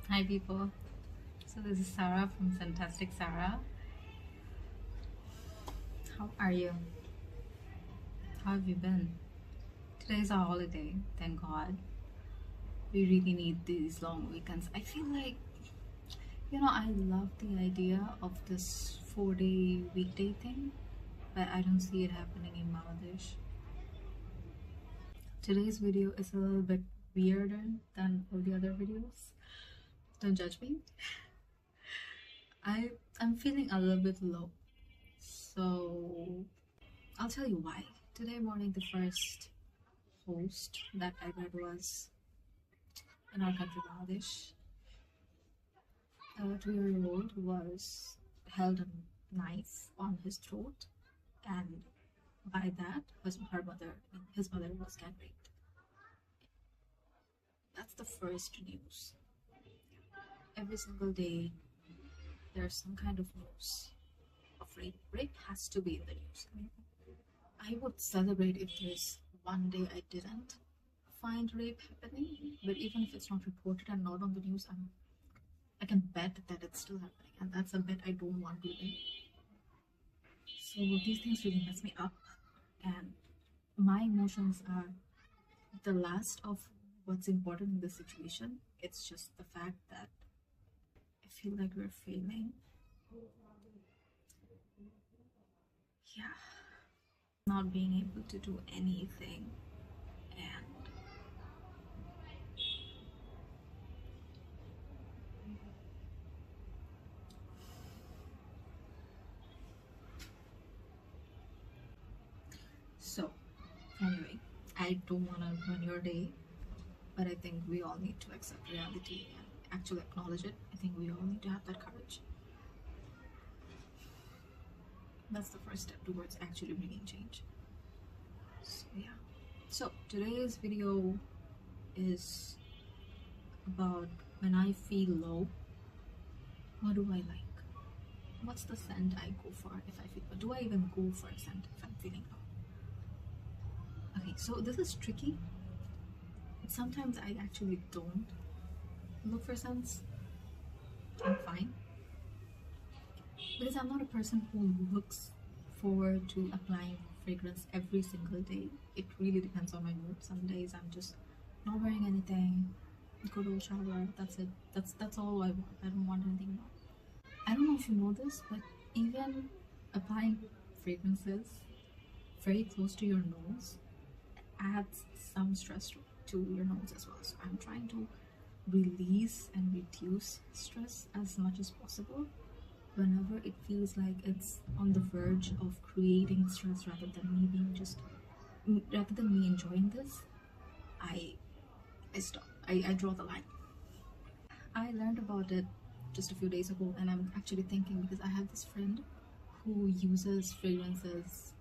Hi people, so this is Sarah from Fantastic Sarah. How are you? How have you been? Today's a holiday, thank God. We really need these long weekends. I feel like, I love the idea of this 4-day weekday thing, but I don't see it happening in Bangladesh. Today's video is a little bit weirder than all the other videos. Don't judge me. I'm feeling a little bit low, so I'll tell you why. Today morning, the first post that I read was, in our country, Bangladesh, a 2-year-old was held a knife on his throat, and by that, his mother was gang raped. That's the first news. Every single day, there's some kind of news of rape. Rape has to be in the news. I would celebrate if there's one day I didn't find rape happening, but even if it's not reported and not on the news, I can bet that it's still happening, and that's a bet I don't want to win. So these things really mess me up, and my emotions are the last of what's important in this situation. It's just the fact that I feel like we're failing. Yeah, not being able to do anything, and so anyway, I don't want to run your day, but I think we all need to accept reality and actually acknowledge it. I think we all need to have that courage. That's the first step towards actually bringing change. So yeah, so today's video is about when I feel low, what do I like? What's the scent I go for if I feel, but do I even go for a scent if I'm feeling low? Okay, so this is tricky. Sometimes I actually don't look for scents. I'm fine, because I'm not a person who looks forward to applying fragrance every single day. It really depends on my mood. Some days I'm just not wearing anything, good old shower, that's it. That's all I want. I don't want anything more. I don't know if you know this, but even applying fragrances very close to your nose adds some stress to your nose as well. So I'm trying to release and reduce stress as much as possible whenever it feels like it's on the verge of creating stress rather than me enjoying this. I stop. I draw the line. I learned about it just a few days ago, and I'm actually thinking, because I have this friend who uses fragrances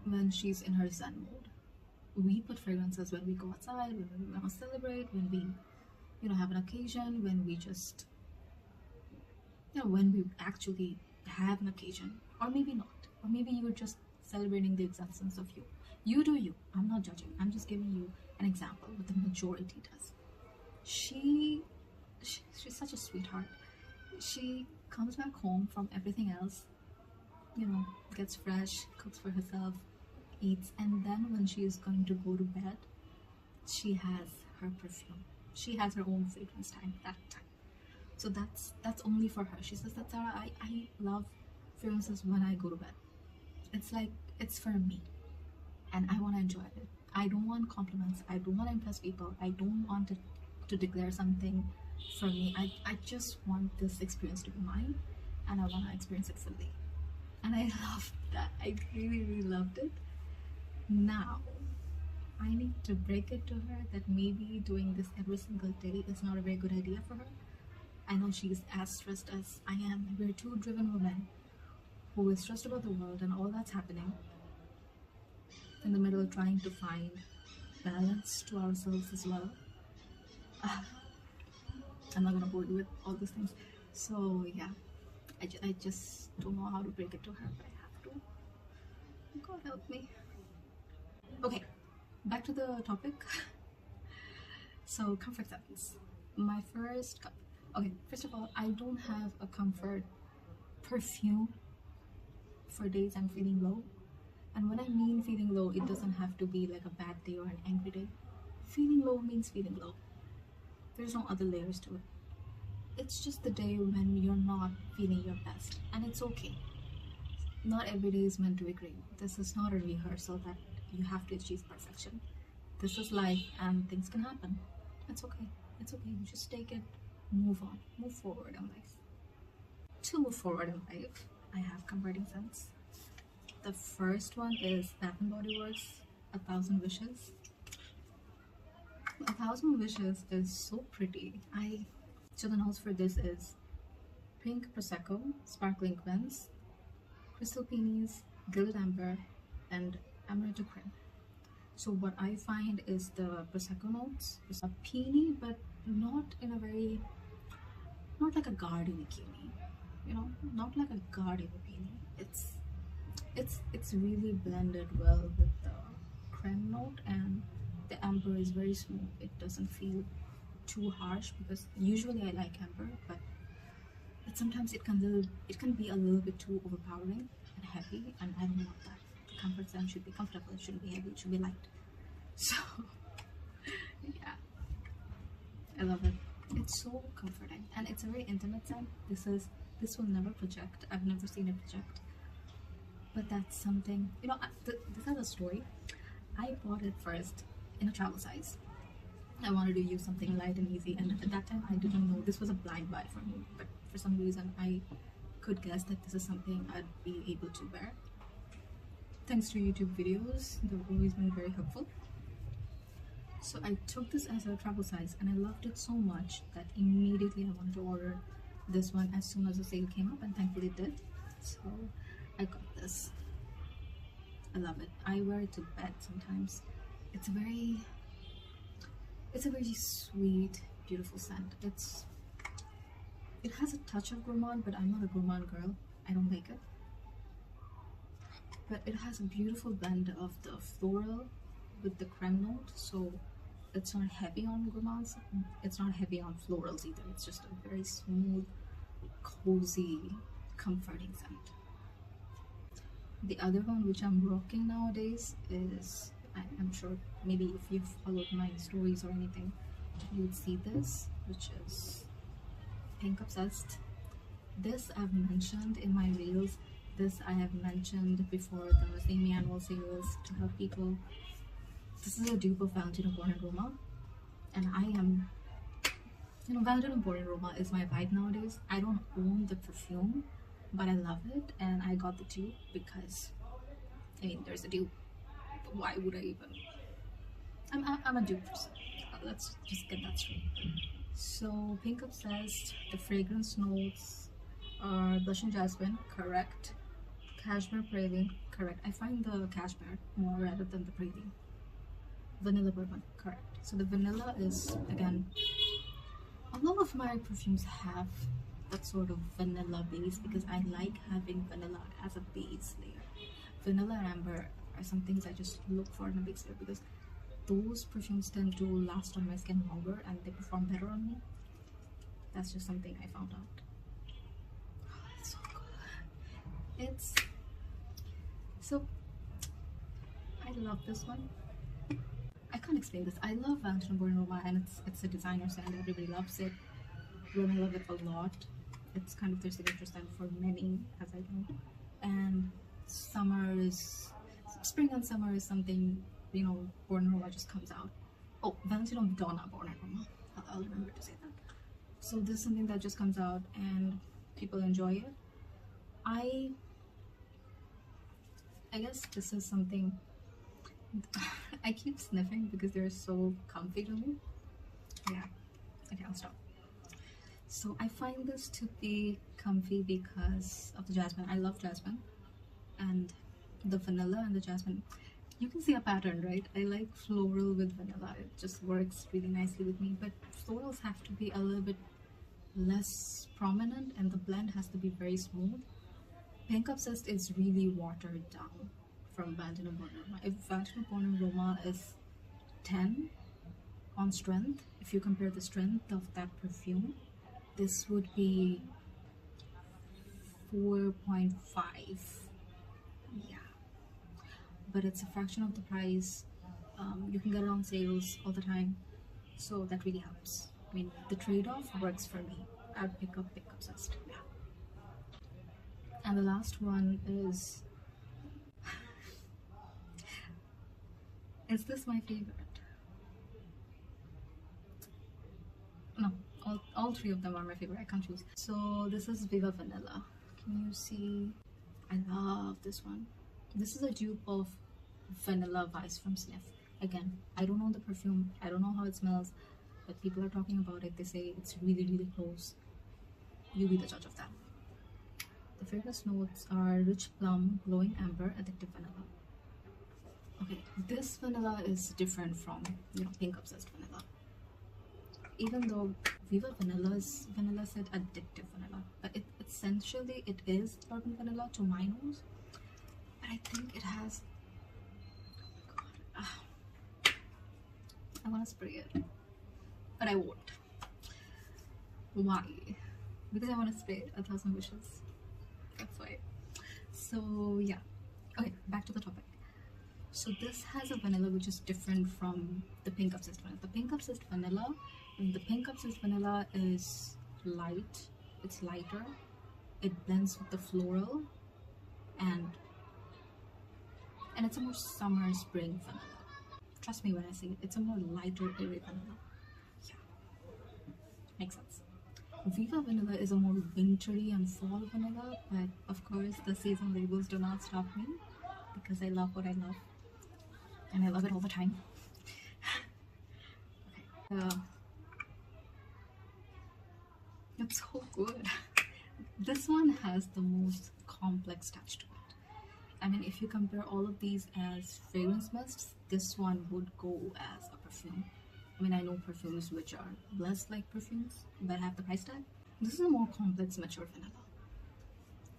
when she's in her zen mode. We put fragrances when we go outside, when we want to celebrate, when we have an occasion, when we just when we actually have an occasion, or maybe not, or maybe you're just celebrating the existence of you. You do you. I'm not judging. I'm just giving you an example, what the majority does. She's such a sweetheart. She comes back home from everything else, gets fresh, cooks for herself, eats, and then when she is going to go to bed, she has her perfume. She has her own fragrance time that time. So that's only for her. She says that, Sarah, I love fragrances when I go to bed. It's like, it's for me, and I want to enjoy it. I don't want compliments. I don't want to impress people. I don't want it to declare something for me. I just want this experience to be mine, and I want to experience it fully. And I loved that. I really, really loved it. Now I need to break it to her that maybe doing this every single day is not a very good idea for her. I know she's as stressed as I am. We're two driven women who is stressed about the world and all that's happening, in the middle trying to find balance to ourselves as well. I'm not gonna bore you with all these things. So yeah, I just don't know how to break it to her, but I have to. God help me. Okay, back to the topic. So comfort scents. My first okay, first of all, I don't have a comfort perfume for days I'm feeling low. And when I mean feeling low, it doesn't have to be like a bad day or an angry day. Feeling low means feeling low. There's no other layers to it. It's just the day when you're not feeling your best, and it's okay. Not every day is meant to be great. This is not a rehearsal that you have to achieve perfection. This is life, and things can happen. It's okay. It's okay. You just take it, move on, move forward in life. To move forward in life, I have comforting scents. The first one is bathandbodyworks, 1,000 Wishes. 1,000 Wishes is so pretty. So the notes for this is pink prosecco, sparkling quince, crystal peonies, gilded amber, and amaretto creme. So what I find is the prosecco notes, it's a peony, but not in a very, not like a gardeny peony, not like a gardeny peony. It's really blended well with the creme note, and the amber is very smooth. It doesn't feel too harsh, because usually I like amber, but sometimes it can be a little bit too overpowering and heavy, and I don't want that. The comfort scent should be comfortable. It shouldn't be heavy. It should be light. So yeah, I love it. It's so comforting, and it's a very intimate scent. This will never project. I've never seen it project. But that's something, this has a story. I bought it first in a travel size. I wanted to use something light and easy, and at that time I didn't know. This was a blind buy for me, but for some reason I could guess that this is something I'd be able to wear. Thanks to YouTube videos, they've always been very helpful. So I took this as a travel size, and I loved it so much that immediately I wanted to order this one as soon as the sale came up, and thankfully it did. So I got this. I love it. I wear it to bed sometimes. It's a very sweet, beautiful scent. It has a touch of gourmand, but I'm not a gourmand girl. I don't like it. But it has a beautiful blend of the floral with the creme note, so it's not heavy on gourmands. It's not heavy on florals either. It's just a very smooth, cozy, comforting scent. The other one which I'm rocking nowadays is, I'm sure maybe if you've followed my stories or anything, you would see this, which is Pink Obsessed. This I've mentioned in my reels. This I have mentioned before the semi-annual sales to help people. This is a dupe of Valentino Born in Roma, and I am, Valentino Born in Roma is my vibe nowadays. I don't own the perfume, but I love it, and I got the dupe because, there's a dupe. Why would I even? I'm a dupe person. Let's just get that straight. So Pink Obsessed, the fragrance notes are blush and jasmine, correct. Cashmere praline, correct. I find the cashmere more rather than the praline. Vanilla bourbon, correct. So the vanilla is, again, a lot of my perfumes have that sort of vanilla base, because I like having vanilla as a base layer. Vanilla and amber are some things I just look for in a base layer, because those perfumes tend to last on my skin longer and they perform better on me. That's just something I found out. Oh, it's so good. So I love this one. I can't explain this. I love Valentino Born in Roma, and it's a designer scent. Everybody loves it. Women love it a lot. It's kind of their signature scent for many, as I know. And spring and summer is something, Born in Roma just comes out. Oh, Valentino Donna Born in Roma. I'll remember to say that. So this is something that just comes out and people enjoy it. I guess this is something I keep sniffing because they're so comfy to me. Yeah, okay, I'll stop. So I find this to be comfy because of the jasmine. I love jasmine, and the vanilla and the jasmine, you can see a pattern, right? I like floral with vanilla. It just works really nicely with me, but florals have to be a little bit less prominent, and the blend has to be very smooth. Pink Obsessed is really watered down from Valentino Born in Roma. If Valentino Born in Roma is 10, on strength, if you compare the strength of that perfume, this would be 4.5. Yeah, but it's a fraction of the price. You can get it on sales all the time, so that really helps. I mean, the trade-off works for me. I'd pick up Obsessed. Yeah. And the last one is this my favorite? No, all three of them are my favorite. I can't choose. So this is Viva Vanilla. Can you see? I love this one. This is a dupe of Vanilla Vice from Sniff. Again, I don't know the perfume, I don't know how it smells, but people are talking about it. They say it's really, really close. You be the judge of that. The fragrance notes are rich plum, glowing amber, addictive vanilla. Okay, this vanilla is different from, Pink Obsessed vanilla. Even though Viva Vanilla said addictive vanilla, but essentially it is urban vanilla to my nose. But I think it has, I want to spray it, but I won't. Why? Because I want to spray it 1,000 wishes. That's why. So yeah, okay, back to the topic. So this has a vanilla which is different from the Pink Obsessed vanilla. The Pink Obsessed vanilla is light, it's lighter, it blends with the floral, and it's a more summer spring vanilla. Trust me when I say it, it's a more lighter, airy vanilla. Yeah, makes sense. Viva Vanilla is a more wintry and fall vanilla, but of course the season labels do not stop me because I love what I love, and I love it all the time. Okay. It's so good. This one has the most complex touch to it. I mean, if you compare all of these as fragrance mists, this one would go as a perfume. I mean, I know perfumes which are less like perfumes but have the price tag. This is a more complex, mature vanilla.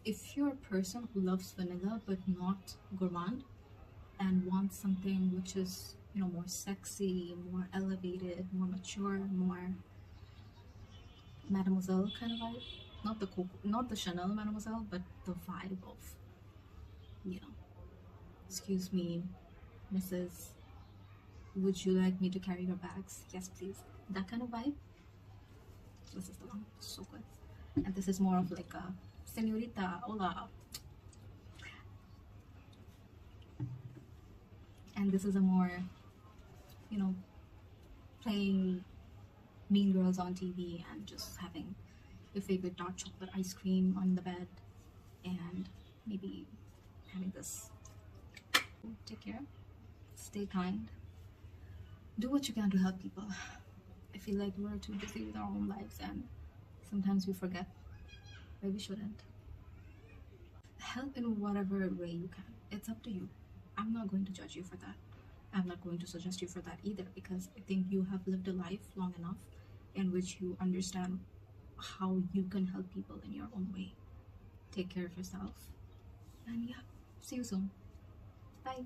If you're a person who loves vanilla but not gourmand and wants something which is, more sexy, more elevated, more mature, more Mademoiselle kind of vibe, not the Chanel Mademoiselle, but the vibe of, excuse me, Mrs. Would you like me to carry your bags? Yes, please. That kind of vibe. This is the one. So good. And this is more of like a señorita, hola. And this is a more, playing Mean Girls on TV and just having your favorite dark chocolate ice cream on the bed and maybe having this. Take care. Stay kind. Do what you can to help people. I feel like we're too busy with our own lives and sometimes we forget, but we shouldn't. Help in whatever way you can. It's up to you. I'm not going to judge you for that. I'm not going to suggest you for that either, because I think you have lived a life long enough in which you understand how you can help people in your own way. Take care of yourself. And yeah, see you soon. Bye.